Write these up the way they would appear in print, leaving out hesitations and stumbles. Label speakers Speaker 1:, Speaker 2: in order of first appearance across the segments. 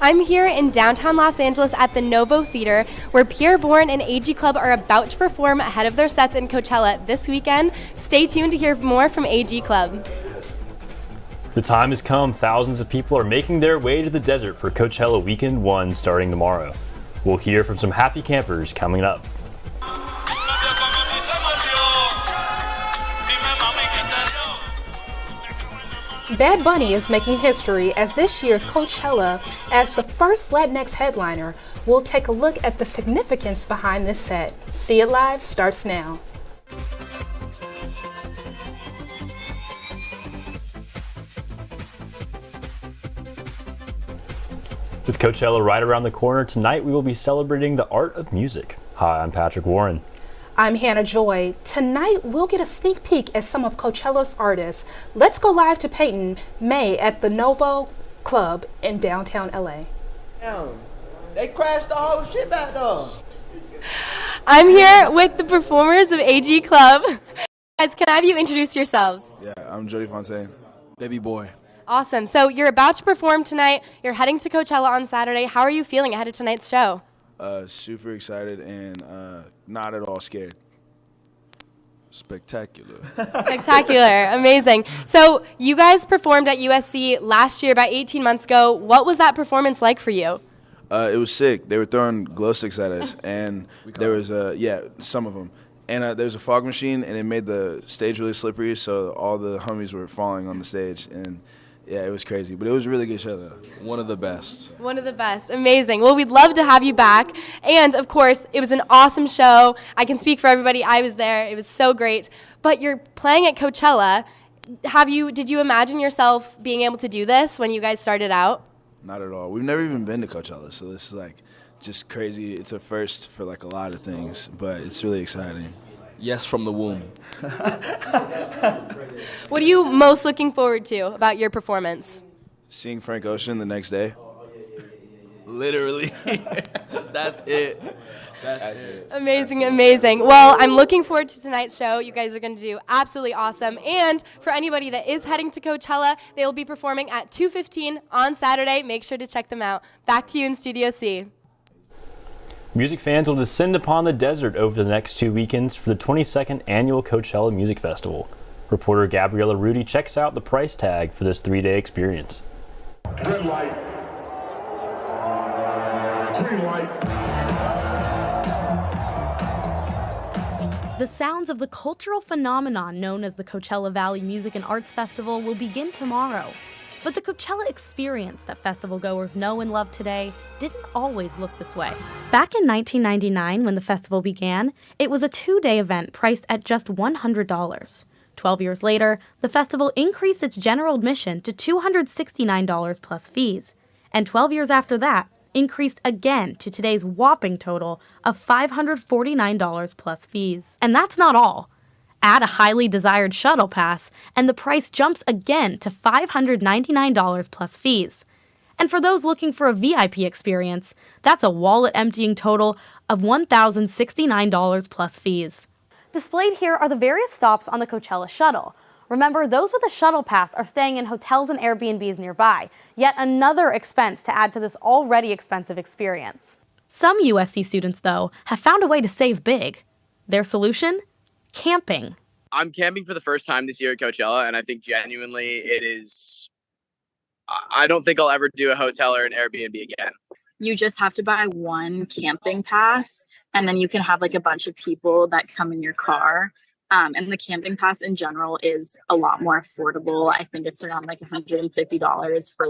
Speaker 1: I'm here in downtown Los Angeles at the Novo Theater, where Pierre Bourne and AG Club are about to perform ahead of their sets in Coachella this weekend. Stay tuned to hear more from AG Club.
Speaker 2: The time has come. Thousands of people are making their way to the desert for Coachella Weekend 1 starting tomorrow. We'll hear from some happy campers coming up.
Speaker 3: Bad Bunny is making history as this year's Coachella, as the first LatinX headliner. We'll take a look at the significance behind this set. See It Live starts now.
Speaker 2: With Coachella right around the corner, tonight we will be celebrating the art of music. Hi, I'm Patrick Warren.
Speaker 3: I'm Hannah Joy. Tonight, we'll get a sneak peek at some of Coachella's artists. Let's go live to Peyton May at the Novo Club in downtown LA.
Speaker 4: They crashed the whole shit back there.
Speaker 1: I'm here with the performers of AG Club. Guys, can I have you introduce yourselves?
Speaker 5: Yeah, I'm Jody Fontaine. Baby boy.
Speaker 1: Awesome. So you're about to perform tonight. You're heading to Coachella on Saturday. How are you feeling ahead of tonight's show?
Speaker 5: Super excited and not at all scared. Spectacular.
Speaker 1: Spectacular. Amazing. So you guys performed at USC last year, about 18 months ago. What was that performance like for you?
Speaker 5: It was sick. They were throwing glow sticks at us, and there was some of them. And there was a fog machine, and it made the stage really slippery, so all the homies were falling on the stage. And yeah, it was crazy, but it was a really good show, though. One of the best.
Speaker 1: One of the best. Amazing. Well, we'd love to have you back. And, of course, it was an awesome show. I can speak for everybody. I was there. It was so great. But you're playing at Coachella. Did you imagine yourself being able to do this when you guys started out?
Speaker 5: Not at all. We've never even been to Coachella, so this is, just crazy. It's a first for, a lot of things, but it's really exciting.
Speaker 6: Yes, from the womb.
Speaker 1: What are you most looking forward to about your performance?
Speaker 5: Seeing Frank Ocean the next day.
Speaker 6: Literally. That's it. That's it.
Speaker 1: Amazing, amazing. Well, I'm looking forward to tonight's show. You guys are going to do absolutely awesome. And for anybody that is heading to Coachella, they will be performing at 2:15 on Saturday. Make sure to check them out. Back to you in Studio C.
Speaker 2: Music fans will descend upon the desert over the next 2 weekends for the 22nd Annual Coachella Music Festival. Reporter Gabriella Rudy checks out the price tag for this 3-day experience.
Speaker 7: Red light. Green light.
Speaker 8: The sounds of the cultural phenomenon known as the Coachella Valley Music and Arts Festival will begin tomorrow. But the Coachella experience that festival goers know and love today didn't always look this way. Back in 1999, when the festival began, it was a 2-day event priced at just $100. 12 years later, the festival increased its general admission to $269 plus fees. And 12 years after that, increased again to today's whopping total of $549 plus fees. And that's not all. Add a highly desired shuttle pass, and the price jumps again to $599 plus fees. And for those looking for a VIP experience, that's a wallet-emptying total of $1,069 plus fees. Displayed here are the various stops on the Coachella shuttle. Remember, those with a shuttle pass are staying in hotels and Airbnbs nearby, yet another expense to add to this already expensive experience. Some USC students, though, have found a way to save big. Their solution? Camping.
Speaker 9: I'm camping for the first time this year at Coachella, and I think genuinely it is, I don't think I'll ever do a hotel or an Airbnb again.
Speaker 10: You just have to buy one camping pass, and then you can have a bunch of people that come in your car. And the camping pass in general is a lot more affordable. I think it's around $150 for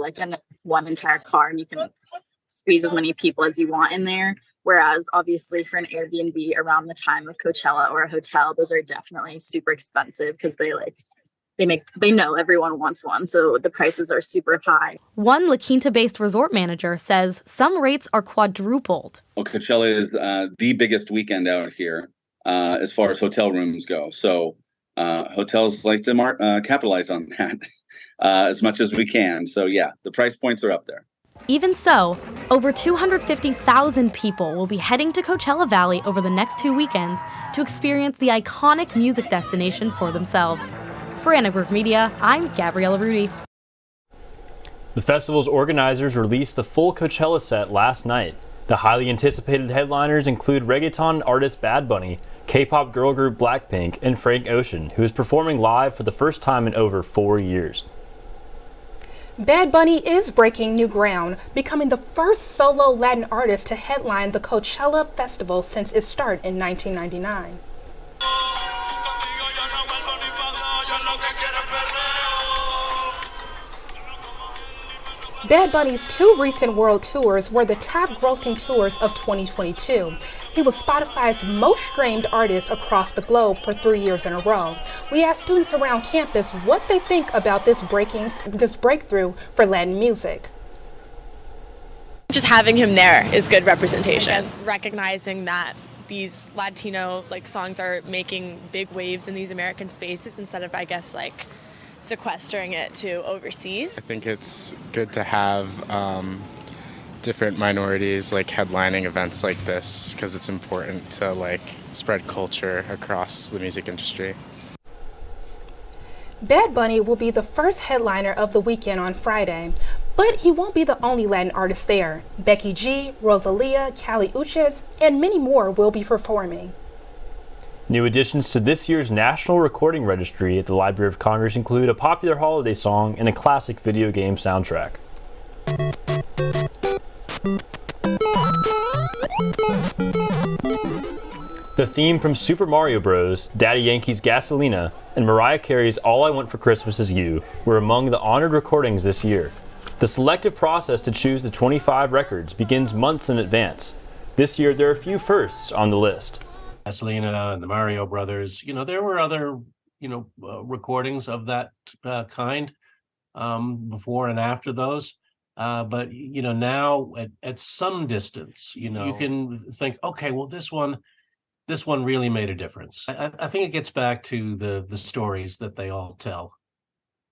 Speaker 10: one entire car, and you can squeeze as many people as you want in there. Whereas obviously for an Airbnb around the time of Coachella or a hotel, those are definitely super expensive because they know everyone wants one. So the prices are super high.
Speaker 8: One La Quinta-based resort manager says some rates are quadrupled.
Speaker 11: Well, Coachella is the biggest weekend out here as far as hotel rooms go. So hotels like to capitalize on that as much as we can. So yeah, the price points are up there.
Speaker 8: Even so, over 250,000 people will be heading to Coachella Valley over the next 2 weekends to experience the iconic music destination for themselves. For Annenberg Media, I'm Gabriella Rudy.
Speaker 2: The festival's organizers released the full Coachella set last night. The highly anticipated headliners include reggaeton artist Bad Bunny, K-pop girl group Blackpink, and Frank Ocean, who is performing live for the first time in over 4 years.
Speaker 3: Bad Bunny is breaking new ground, becoming the first solo Latin artist to headline the Coachella Festival since its start in 1999. Bad Bunny's 2 recent world tours were the top grossing tours of 2022. He was Spotify's most streamed artist across the globe for 3 years in a row. We asked students around campus what they think about this breakthrough for Latin music.
Speaker 12: Just having him there is good representation. As recognizing that these Latino songs are making big waves in these American spaces instead of, I guess, sequestering it to overseas.
Speaker 13: I think it's good to have different minorities headlining events like this because it's important to spread culture across the music industry.
Speaker 3: Bad Bunny will be the first headliner of the weekend on Friday, but he won't be the only Latin artist there. Becky G, Rosalia, Kali Uchis, and many more will be performing.
Speaker 2: New additions to this year's National Recording Registry at the Library of Congress include a popular holiday song and a classic video game soundtrack. The theme from Super Mario Bros., Daddy Yankee's Gasolina, and Mariah Carey's All I Want for Christmas Is You were among the honored recordings this year. The selective process to choose the 25 records begins months in advance. This year, there are a few firsts on the list.
Speaker 14: Gasolina and the Mario Brothers. There were other, recordings of that kind before and after those. But, now at some distance, you can think, okay, well, this one really made a difference. I think it gets back to the stories that they all tell.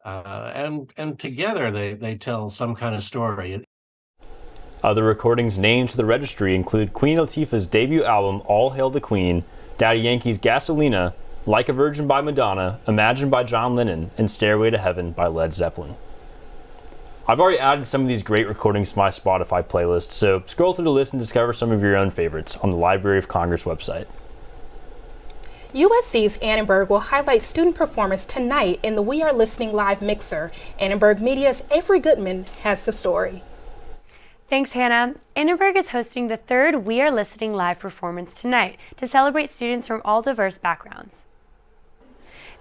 Speaker 14: And together they tell some kind of story.
Speaker 2: Other recordings named to the registry include Queen Latifah's debut album, All Hail the Queen, Daddy Yankee's Gasolina, Like a Virgin by Madonna, Imagine by John Lennon, and Stairway to Heaven by Led Zeppelin. I've already added some of these great recordings to my Spotify playlist, so scroll through the list and discover some of your own favorites on the Library of Congress website.
Speaker 3: USC's Annenberg will highlight student performance tonight in the We Are Listening Live mixer. Annenberg Media's Avery Goodman has the story.
Speaker 15: Thanks, Hannah. Annenberg is hosting the 3rd We Are Listening Live performance tonight to celebrate students from all diverse backgrounds.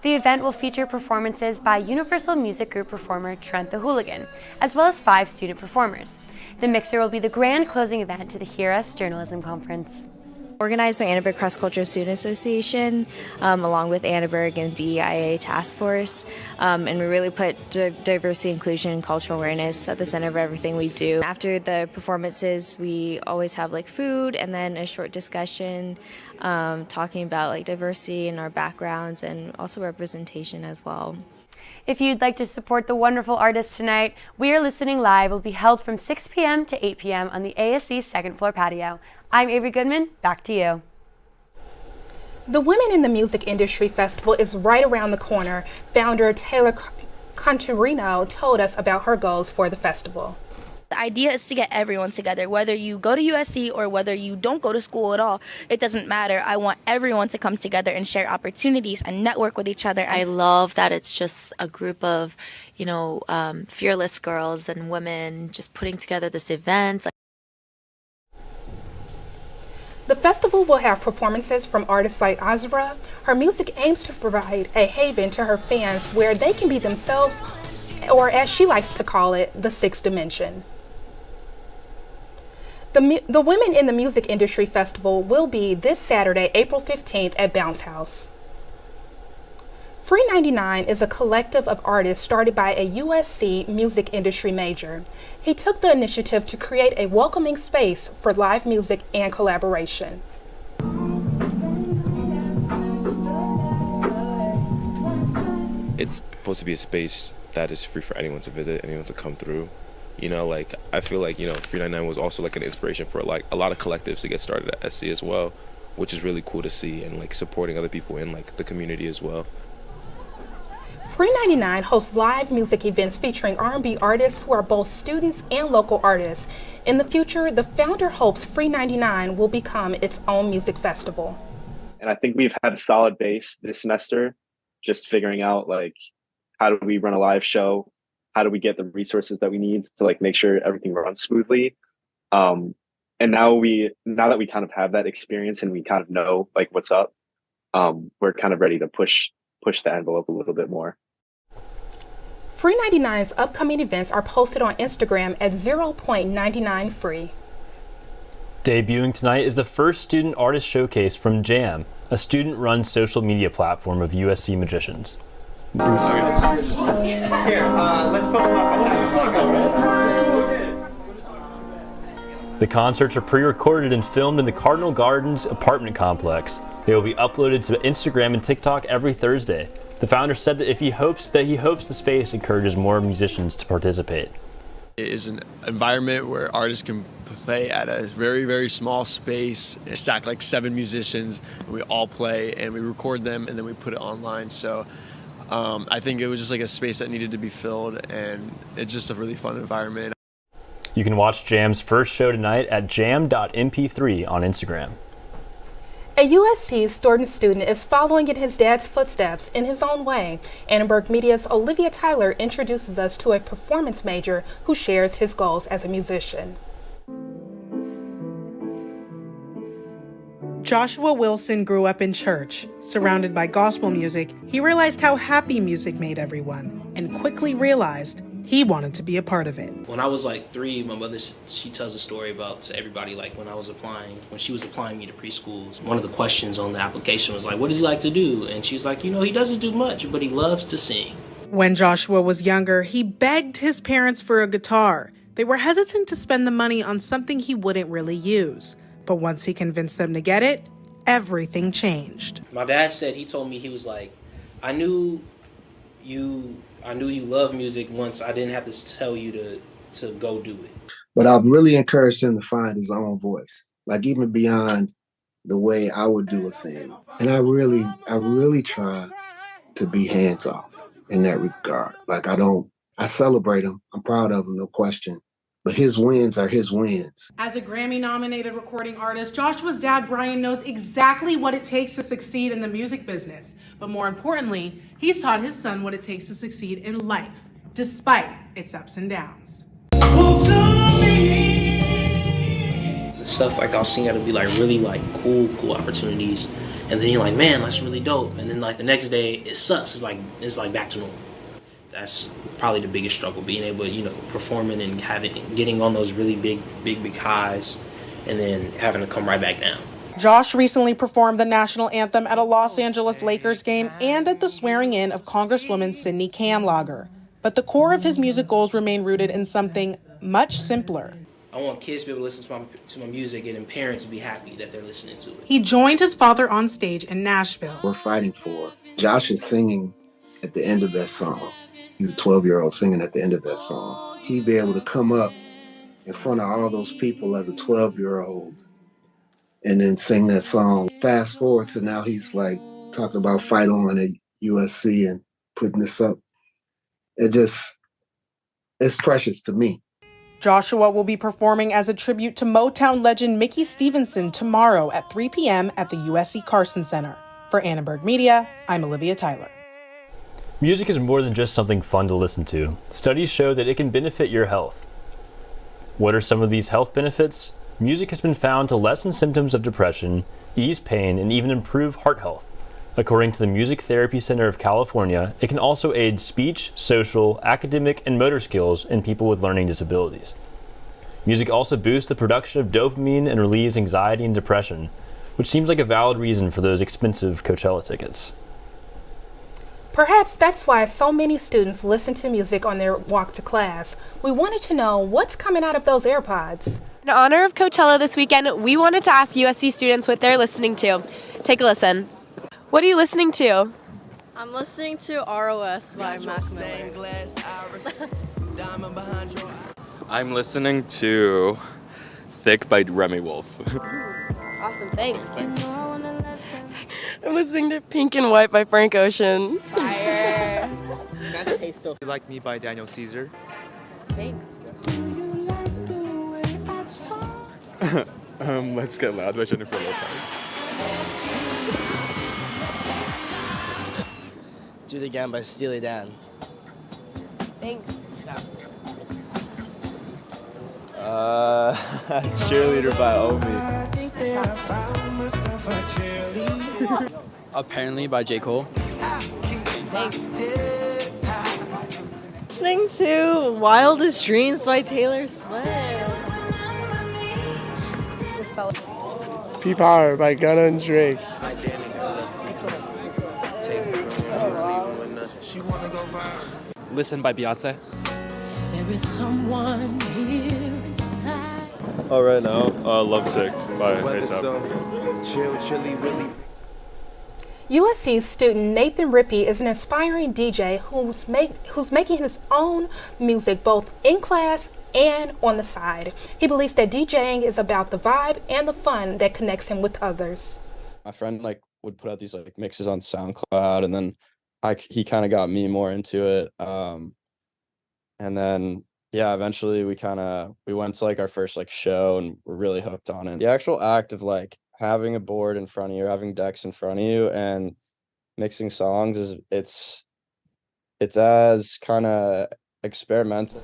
Speaker 15: The event will feature performances by Universal Music Group performer Trent the Hooligan, as well as 5 student performers. The mixer will be the grand closing event to the Hear Us Journalism Conference.
Speaker 16: Organized by Annenberg Cross Cultural Student Association, along with Annenberg and DEIA Task Force, and we really put diversity, inclusion, and cultural awareness at the center of everything we do. After the performances, we always have food and then a short discussion talking about diversity and our backgrounds and also representation as well.
Speaker 15: If you'd like to support the wonderful artists tonight, We Are Listening Live will be held from 6 p.m. to 8 p.m. on the ASC second floor patio. I'm Avery Goodman, back to you.
Speaker 3: The Women in the Music Industry Festival is right around the corner. Founder Taylor Concherino told us about her goals for the festival.
Speaker 17: The idea is to get everyone together, whether you go to USC or whether you don't go to school at all. It doesn't matter. I want everyone to come together and share opportunities and network with each other.
Speaker 18: I love that it's just a group of, fearless girls and women just putting together this event.
Speaker 3: The festival will have performances from artists like Azra. Her music aims to provide a haven to her fans where they can be themselves, or as she likes to call it, the sixth dimension. The Women in the Music Industry Festival will be this Saturday, April 15th at Bounce House. Free 99 is a collective of artists started by a USC music industry major. He took the initiative to create a welcoming space for live music and collaboration.
Speaker 19: It's supposed to be a space that is free for anyone to visit, anyone to come through. I feel like, Free 99 was also an inspiration for a lot of collectives to get started at SC as well, which is really cool to see, and supporting other people in the community as well.
Speaker 3: Free 99 hosts live music events featuring R&B artists who are both students and local artists. In the future, the founder hopes Free 99 will become its own music festival.
Speaker 20: And I think we've had a solid base this semester, just figuring out like, how do we run a live show? How do we get the resources that we need to like make sure everything runs smoothly? And now that we kind of have that experience and we kind of know like what's up, we're kind of ready to push the envelope a little bit more.
Speaker 3: Free 99's upcoming events are posted on Instagram at 0.99free.
Speaker 2: Debuting tonight is the first student artist showcase from Jam, a student-run social media platform of USC magicians.
Speaker 21: Here, let's put them up.
Speaker 2: The concerts are pre-recorded and filmed in the Cardinal Gardens apartment complex. They will be uploaded to Instagram and TikTok every Thursday. The founder said that he hopes the space encourages more musicians to participate.
Speaker 22: It is an environment where artists can play at a very, very small space, stack like 7 musicians, and we all play and we record them and then we put it online. So I think it was just like a space that needed to be filled, and it's just a really fun environment.
Speaker 2: You can watch Jam's first show tonight at jam.mp3 on Instagram.
Speaker 3: A USC student is following in his dad's footsteps in his own way. Annenberg Media's Olivia Tyler introduces us to a performance major who shares his goals as a musician.
Speaker 23: Joshua Wilson grew up in church. Surrounded by gospel music, he realized how happy music made everyone, and quickly realized he wanted to be a part of it.
Speaker 24: When I was like 3, my mother, she tells a story about to everybody, like when she was applying me to preschools, one of the questions on the application was like, what does he like to do? And she's like, he doesn't do much, but he loves to sing.
Speaker 23: When Joshua was younger, he begged his parents for a guitar. They were hesitant to spend the money on something he wouldn't really use. But once he convinced them to get it, everything changed.
Speaker 24: My dad said, he told me, he was like, I knew you love music once I didn't have to tell you to go do it.
Speaker 25: But I've really encouraged him to find his own voice, like even beyond the way I would do a thing. And I really try to be hands off in that regard. Like I celebrate him. I'm proud of him, no question. But his wins are his wins.
Speaker 23: As a Grammy-nominated recording artist, Joshua's dad, Brian, knows exactly what it takes to succeed in the music business. But more importantly, he's taught his son what it takes to succeed in life, despite its ups and downs.
Speaker 24: The stuff like I'll sing, it'll be like really like cool opportunities. And then you're like, man, that's really dope. And then like the next day, it sucks. It's like back to normal. That's probably the biggest struggle, being able to, performing and getting on those really big highs and then having to come right back down.
Speaker 23: Josh recently performed the national anthem at a Los Angeles Lakers game and at the swearing in of Congresswoman Sidney Kamlager. But the core of his music goals remain rooted in something much simpler.
Speaker 24: I want kids to be able to listen to my music and parents to be happy that they're listening to it.
Speaker 23: He joined his father on stage in Nashville.
Speaker 25: We're fighting for. Josh is singing at the end of that song. He's a 12-year-old singing at the end of that song. He'd be able to come up in front of all those people as a 12-year-old and then sing that song. Fast forward to now, he's like talking about Fight On at USC and putting this up. It's precious to me.
Speaker 23: Joshua will be performing as a tribute to Motown legend Mickey Stevenson tomorrow at 3 p.m. at the USC Carson Center. For Annenberg Media, I'm Olivia Tyler.
Speaker 2: Music is more than just something fun to listen to. Studies show that it can benefit your health. What are some of these health benefits? Music has been found to lessen symptoms of depression, ease pain, and even improve heart health. According to the Music Therapy Center of California, it can also aid speech, social, academic, and motor skills in people with learning disabilities. Music also boosts the production of dopamine and relieves anxiety and depression, which seems like a valid reason for those expensive Coachella tickets.
Speaker 3: Perhaps that's why so many students listen to music on their walk to class. We wanted to know what's coming out of those AirPods.
Speaker 1: In honor of Coachella this weekend, we wanted to ask USC students what they're listening to. Take a listen. What are you listening to?
Speaker 26: I'm listening to ROS by Mac Miller.
Speaker 27: I'm listening to Thick by Remy Wolf.
Speaker 1: Awesome, thanks. I'm listening to Pink and White by Frank Ocean.
Speaker 26: Fire.
Speaker 21: You Like Me by Daniel Caesar.
Speaker 1: Thanks.
Speaker 21: Let's Get Loud by Jennifer Lopez.
Speaker 4: Do It Again by Steely Dan.
Speaker 1: Thanks.
Speaker 4: Cheerleader by Omi.
Speaker 5: Apparently by J. Cole.
Speaker 6: Listening to Wildest Dreams by Taylor Swift.
Speaker 7: P-Power by Gunna and Drake.
Speaker 5: Listen by Beyonce.
Speaker 9: There is someone here inside.
Speaker 21: Oh, right now, Lovesick by ASAP.
Speaker 3: USC student Nathan Rippey is an aspiring DJ who's making his own music both in class and on the side. He believes that DJing is about the vibe and the fun that connects him with others.
Speaker 10: My friend would put out these mixes on SoundCloud, and then he kind of got me more into it. And then eventually we went to our first show, and we're really hooked on it. The actual act of having a board in front of you, having decks in front of you, and mixing songs it's as kind of experimental.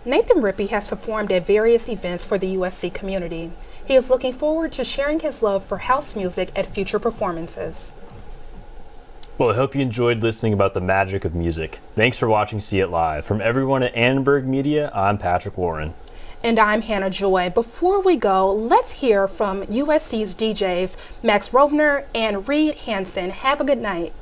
Speaker 3: Nathan Rippey has performed at various events for the USC community. He is looking forward to sharing his love for house music at future performances.
Speaker 2: Well, I hope you enjoyed listening about the magic of music. Thanks for watching See It Live. From everyone at Annenberg Media, I'm Patrick Warren.
Speaker 3: And I'm Hannah Joy. Before we go, let's hear from USC's DJs Max Rovner and Reed Hansen. Have a good night.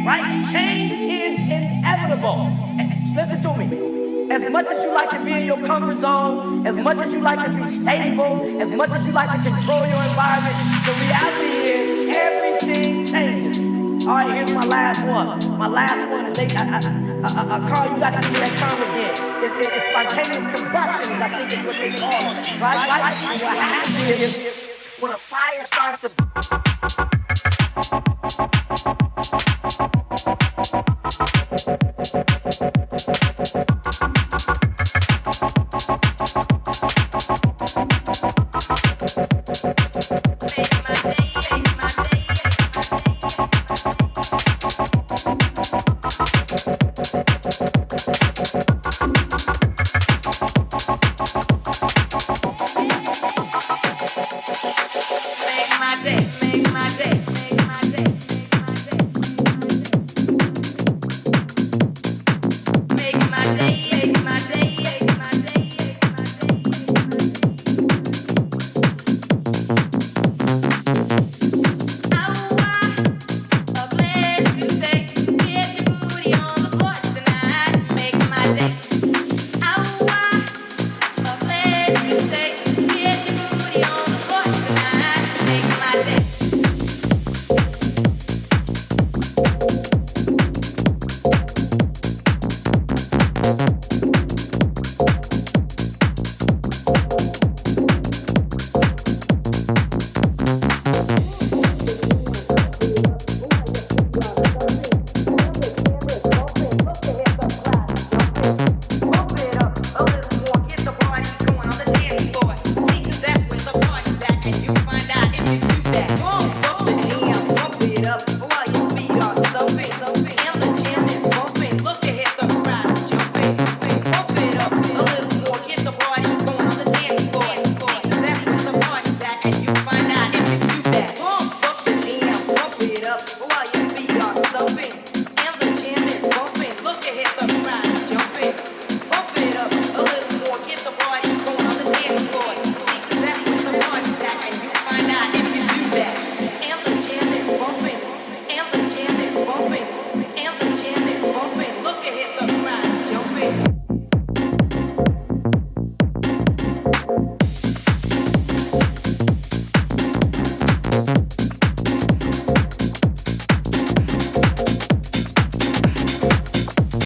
Speaker 11: Right? Change is inevitable. And listen to me. As much as you like to be in your comfort zone, as much as you like to be stable, as much as you like to control your environment, the reality is everything changes. All right, here's my last one. My last one is Carl, you got to give me that term again. It's spontaneous combustion, I think is what they call it. Right? And what happens is when a fire starts to... Make my day.